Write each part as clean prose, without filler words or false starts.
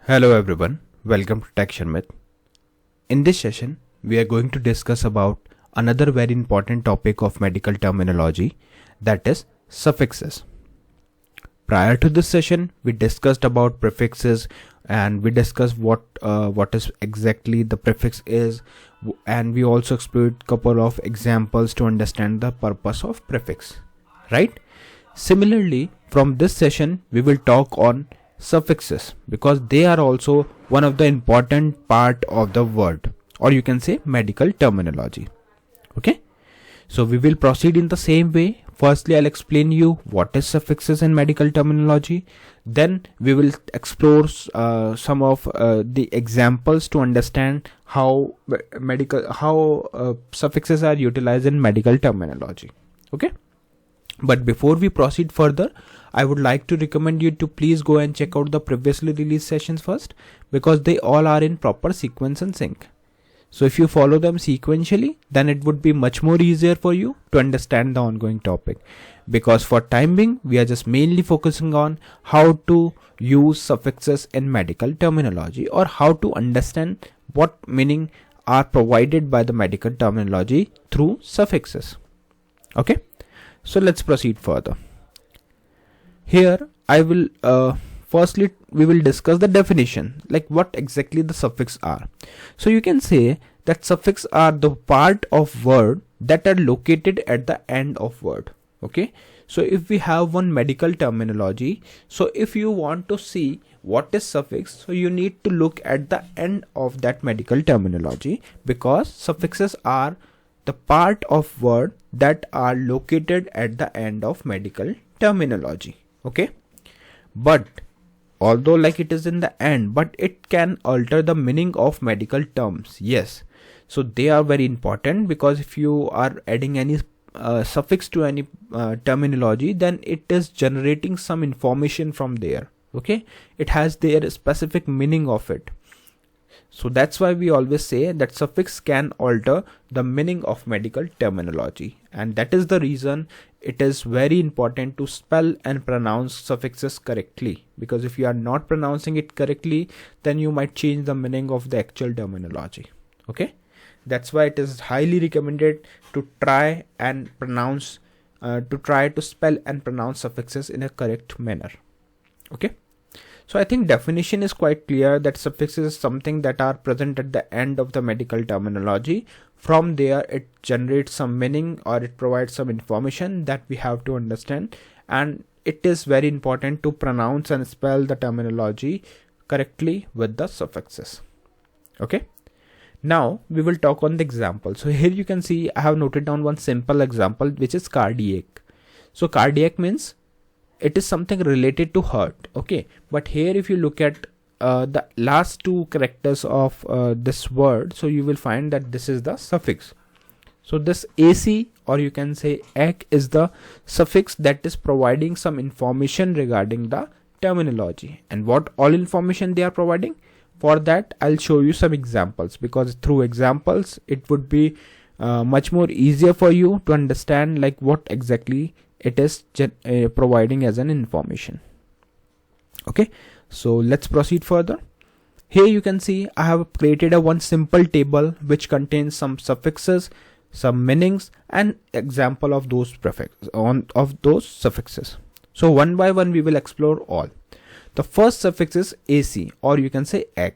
Hello everyone, welcome to Sharmit. In this session, we are going to discuss about another very important topic of medical terminology, that is suffixes. Prior to this session, we discussed about prefixes and we discussed what is exactly the prefix is, and we also explored a couple of examples to understand the purpose of prefix, right? Similarly, from this session, we will talk on suffixes because they are also one of the important part of the word, or you can say medical terminology. Okay, so we will proceed in the same way. Firstly, I'll explain you what is suffixes in medical terminology. Then we will explore some of the examples to understand how suffixes are utilized in medical terminology. Okay, but before we proceed further, I would like to recommend you to please go and check out the previously released sessions first, because they all are in proper sequence and sync. So if you follow them sequentially, then it would be much more easier for you to understand the ongoing topic. Because for time being, we are just mainly focusing on how to use suffixes in medical terminology, or how to understand what meaning are provided by the medical terminology through suffixes. Okay, so let's proceed further. Here I will firstly we will discuss the definition, like what exactly the suffix are. So you can say that suffix are the part of word that are located at the end of word. Okay, so if we have one medical terminology, so if you want to see what is suffix, so you need to look at the end of that medical terminology, because suffixes are the part of word that are located at the end of medical terminology. Okay, but although like it is in the end, but it can alter the meaning of medical terms. Yes, so they are very important, because if you are adding any suffix to any terminology, then it is generating some information from there. Okay, it has their specific meaning of it. So that's why we always say that suffix can alter the meaning of medical terminology, and that is the reason it is very important to spell and pronounce suffixes correctly, because if you are not pronouncing it correctly, then you might change the meaning of the actual terminology. Okay, that's why it is highly recommended to try to spell and pronounce suffixes in a correct manner. Okay, so I think definition is quite clear, that suffixes is something that are present at the end of the medical terminology. From there it generates some meaning, or it provides some information that we have to understand, and it is very important to pronounce and spell the terminology correctly with the suffixes. Okay, now we will talk on the example. So here you can see I have noted down one simple example, which is cardiac. So cardiac means it is something related to heart. Okay, but here if you look at the last two characters of this word, so you will find that this is the suffix. So this AC, or you can say ac, is the suffix that is providing some information regarding the terminology. And what all information they are providing, for that I'll show you some examples, because through examples it would be much more easier for you to understand like what exactly it is providing as an information. Okay, so let's proceed further. Here you can see I have created a one simple table which contains some suffixes, some meanings, and example of those suffixes. So one by one we will explore all. The first suffix is AC, or you can say ac.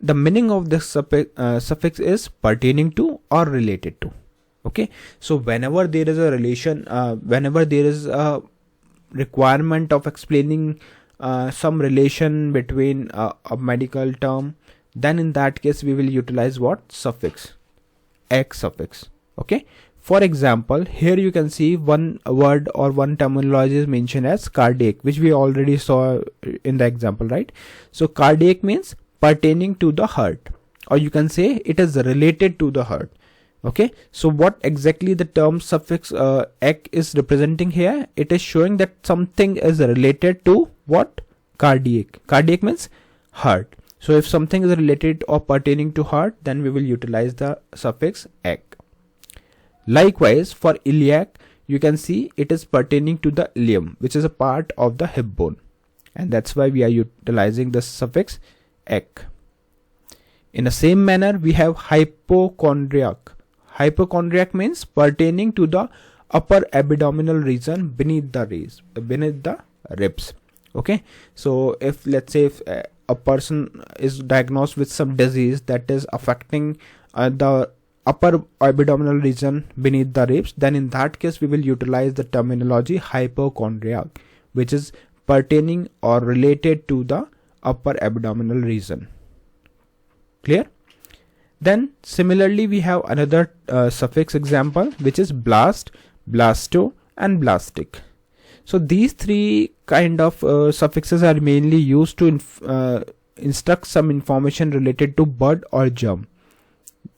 The meaning of this suffix is pertaining to or related to. Okay, so whenever there is a relation, whenever there is a requirement of explaining some relation between a medical term, then in that case we will utilize what? Suffix, ac suffix. Okay, for example, here you can see one word or one terminology is mentioned as cardiac, which we already saw in the example, right? So cardiac means pertaining to the heart, or you can say it is related to the heart. Okay, so what exactly the term suffix ac is representing here? It is showing that something is related to what? Cardiac. Cardiac means heart. So if something is related or pertaining to heart, then we will utilize the suffix ac. Likewise, for iliac, you can see it is pertaining to the ilium, which is a part of the hip bone. and that's why we are utilizing the suffix ek. In the same manner, we have hypochondriac. Hypochondriac means pertaining to the upper abdominal region beneath the ribs. Okay, so if let's say if a person is diagnosed with some disease that is affecting the upper abdominal region beneath the ribs, then in that case we will utilize the terminology hypochondriac, which is pertaining or related to the upper abdominal region. Clear? Then similarly we have another suffix example, which is blast, blasto and blastic. So these three kind of suffixes are mainly used to instruct some information related to bud or germ.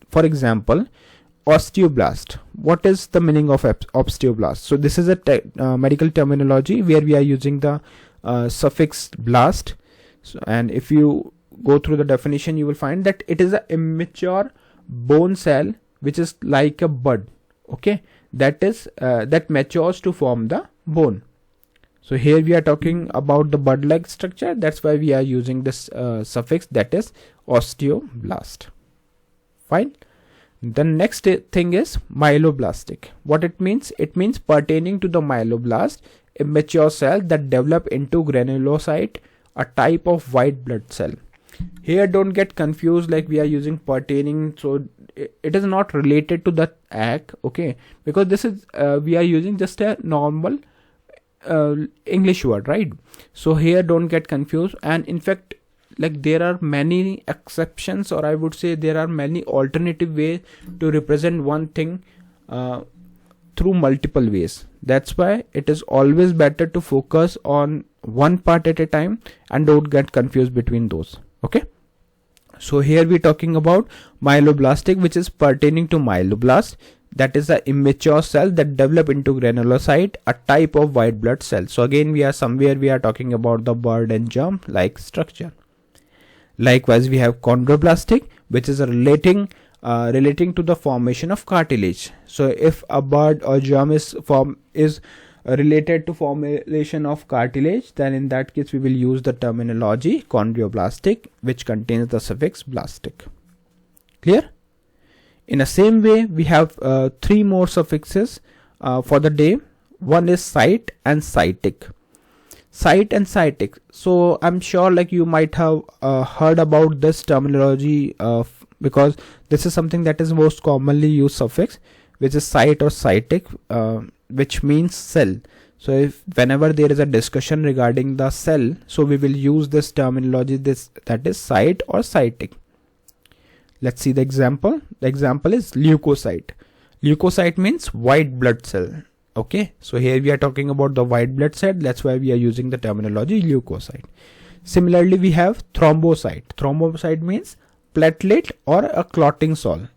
For example, osteoblast. What is the meaning of osteoblast? So this is a medical terminology where we are using the suffix blast. So, and if you go through the definition, you will find that it is an immature bone cell which is like a bud. Okay, that matures to form the bone. So here we are talking about the bud-like structure. That's why we are using this suffix, that is osteoblast. Fine. The next thing is myeloblastic. What it means? It means pertaining to the myeloblast, immature cell that develop into granulocyte, a type of white blood cell. Here don't get confused, like we are using pertaining, so it is not related to the act. Okay, because this is we are using just a normal English word, right? So here don't get confused, and in fact, like there are many exceptions, or I would say there are many alternative ways to represent one thing through multiple ways. That's why it is always better to focus on one part at a time and don't get confused between those. Okay, so here we're talking about myeloblastic, which is pertaining to myeloblast, that is the immature cell that develop into granulocyte, a type of white blood cell. So again we are talking about the bud and germ like structure. Likewise we have chondroblastic, which is relating to the formation of cartilage. So if a bud or germ is related to formation of cartilage, then in that case we will use the terminology chondroblastic, which contains the suffix blastic. Clear? In the same way, we have three more suffixes for the day. One is cyte and cytic. Cyte and cytic. So I'm sure like you might have heard about this terminology because this is something that is most commonly used suffix, which is cyte or cytic, which means cell. So if whenever there is a discussion regarding the cell, so we will use this terminology, that is cyte or cytic. Let's see the example. The example is leukocyte. Leukocyte means white blood cell. Okay, so here we are talking about the white blood cell. That's why we are using the terminology leukocyte. Similarly, we have thrombocyte. Thrombocyte means platelet or a clotting cell.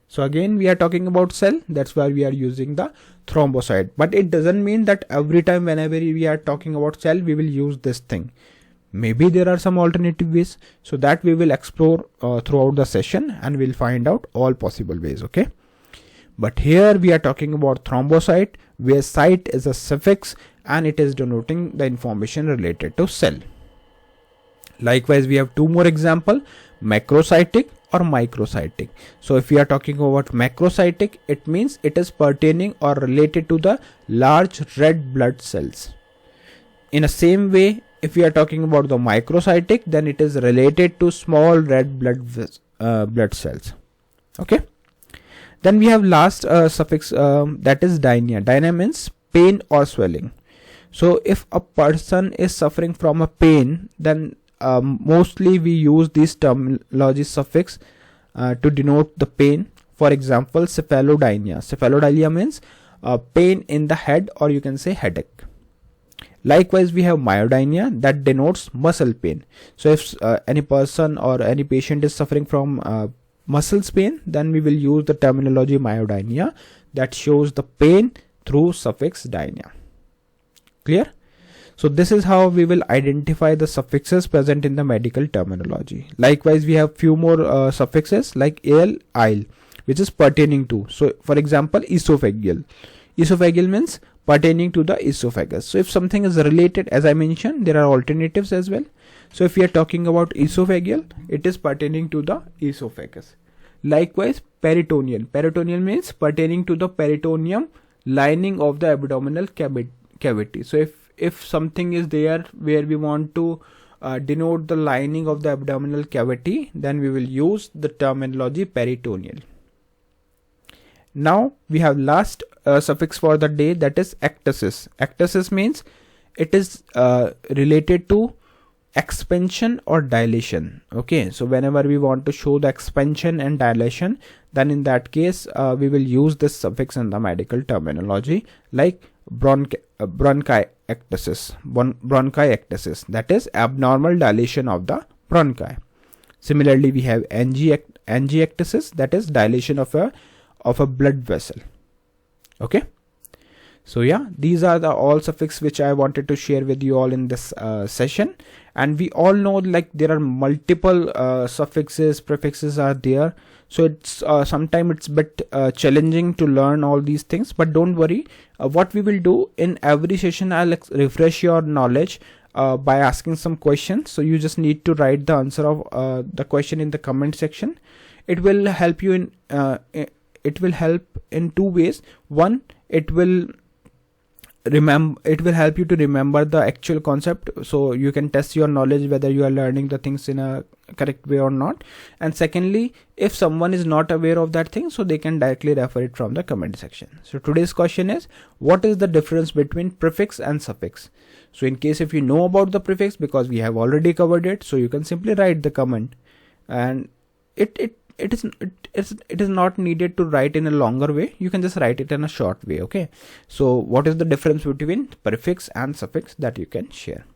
So again, we are talking about cell. That's why we are using the thrombocyte. But it doesn't mean that every time whenever we are talking about cell, we will use this thing. Maybe there are some alternative ways, so that we will explore throughout the session, and we'll find out all possible ways. Okay, but here we are talking about thrombocyte, where cyte is a suffix and it is denoting the information related to cell. Likewise, we have two more examples, macrocytic or microcytic. So if we are talking about macrocytic, it means it is pertaining or related to the large red blood cells. In the same way, if we are talking about the microcytic, then it is related to small red blood cells. Okay. Then we have last suffix, that is dynia. Dynia means pain or swelling. So if a person is suffering from a pain, then mostly we use this terminology suffix to denote the pain. For example, cephalodynia. Cephalodynia means pain in the head, or you can say headache. Likewise, we have myodynia, that denotes muscle pain. So if any person or any patient is suffering from muscles pain, then we will use the terminology myodynia, that shows the pain through suffix dynia. Clear? So this is how we will identify the suffixes present in the medical terminology. Likewise, we have few more suffixes like il, which is pertaining to. So for example, esophageal. Esophageal means pertaining to the esophagus. So if something is related, as I mentioned, there are alternatives as well. So if we are talking about esophageal, it is pertaining to the esophagus. Likewise, peritoneal. Peritoneal means pertaining to the peritoneum lining of the abdominal cavity. So if something is there where we want to denote the lining of the abdominal cavity, then we will use the terminology peritoneal. Now we have last suffix for the day, that is ectasis. Ectasis means it is related to expansion or dilation. Okay, so whenever we want to show the expansion and dilation, then in that case we will use this suffix in the medical terminology, like bronchiectasis, that is abnormal dilation of the bronchi. Similarly, we have angiectasis, that is dilation of a blood vessel. Okay, so yeah, these are the all suffix which I wanted to share with you all in this session. And we all know, like, there are multiple suffixes, prefixes are there, so it's sometimes it's a bit challenging to learn all these things, but don't worry. What we will do in every session, I'll refresh your knowledge by asking some questions. So you just need to write the answer of the question in the comment section. It will help you in two ways. One, it will help you to remember the actual concept, so you can test your knowledge whether you are learning the things in a correct way or not. And secondly, if someone is not aware of that thing, so they can directly refer it from the comment section. So today's question is, what is the difference between prefix and suffix? So in case if you know about the prefix, because we have already covered it, so you can simply write the comment, and it is not needed to write in a longer way. You can just write it in a short way. Okay, so what is the difference between prefix and suffix that you can share?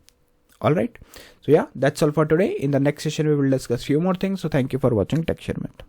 All right, so yeah, that's all for today. In the next session we will discuss few more things. So thank you for watching Tech Sharmit.